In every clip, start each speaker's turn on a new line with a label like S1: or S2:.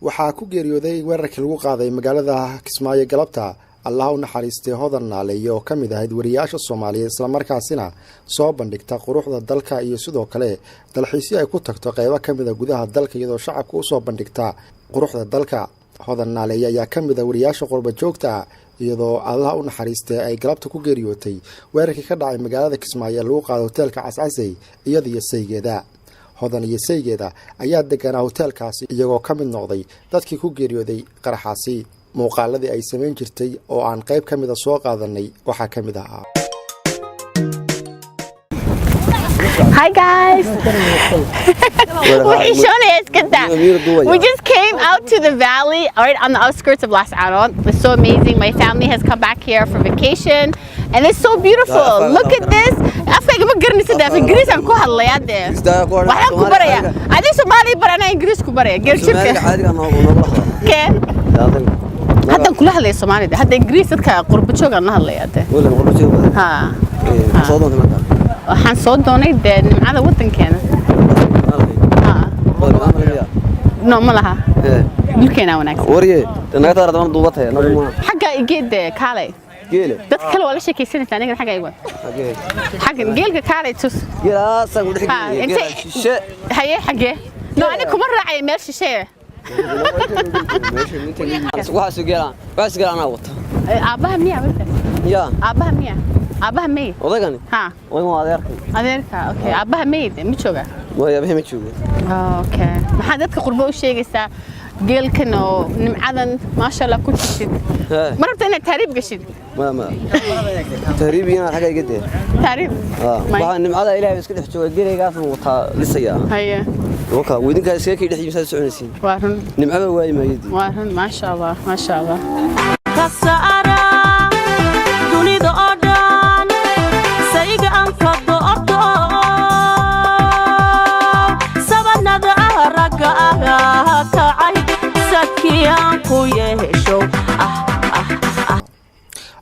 S1: waxaa ku geeriyooday weerarkii lagu qaaday magaalada Kismaayo galabta Allah u naxariistay hodan naaleeyo oo kamid ahayd wariyaasha Soomaaliyeed isla markaasina soo bandhigta quruxda dalka iyo sidoo kale dalxiisyo ay ku tagto qaybo kamid ah gudaha dalka iyadoo shacabku u soo bandhigta quruxda dalka hodan naaleeyo ayaa kamid ah wariyaasha qurba joogta iyadoo Allah u naxariistay ay galabta ku geeriyootay weerarkii ka dhacay magaalada Kismaayo lagu qaaday hotelka Cascasey iyadoo saygeeda hodan iyo saygeeda ayaa deganaa hotelkaasi iyagoo kamid noqday dadkii ku geeriyooday qaraxaasi muuqaaladii ay sameyn jirtay oo aan qayb kamid ah soo qaadanay waxa kamid ah
S2: Hi guys. We just came out to the valley right on the outskirts of Las Aron. It's so amazing. My family has come back here for vacation and it's so beautiful. Look at this. Afkayga ma garanaysid af Ingiriis aan ku hadlayaa de. Waxaan ku baraya. Adii Soomaali barana Ingiriis ku baraya. Geerjirka. Keen. Hadda kula hadlay Soomaalida. Hadda Ingiriis dadka qurba joog aan la hadlayaa de. Ha. waxaan soo doonay nimcada wadankeena no malaha dhulkeena wanaagsan
S3: wariye naga taarada duubatay
S2: xagga igeed kaalay
S3: geele
S2: dad kale wala sheekaysanaysa aniga xagga iwa xagga geelka kaalay tus
S3: geelaasan u dhigay shishe
S2: haye xagge no ani kuma raacay meel shishe
S3: waxa geelaan wata
S2: aabaha miya wata
S3: ya
S2: aabaha miya aabaha may
S3: odagani
S2: ha
S3: waa
S2: adeerka okay aabaha may ma jooga
S3: way aabaha ma joogo
S2: okay maxaa dadka qurbo u sheegaysaa geelkan oo nimcadan ma sha Allah ku jishid marabta inaad taariib gashid
S3: ma taariibina xaga iga dee
S2: taariib
S3: waa nimcada Ilaahay iska dhex jooga geeleygaas wata lisaya haye waka wadinka iska kii dhex yimid soconaysiin
S2: waa run
S3: nimcada way maayid
S2: waa run ma sha Allah
S4: kasaara dunida oo dhan sayga aan ka doorto sabanada raga kacay sakiyan ku yeesho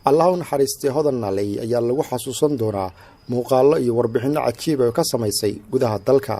S1: Allah u naxariistay hodan naaleeyo ayaa lagu xasuusan doonaa muuqaallo iyo warbixino cajiib ah oo ka samaysay gudaha dalka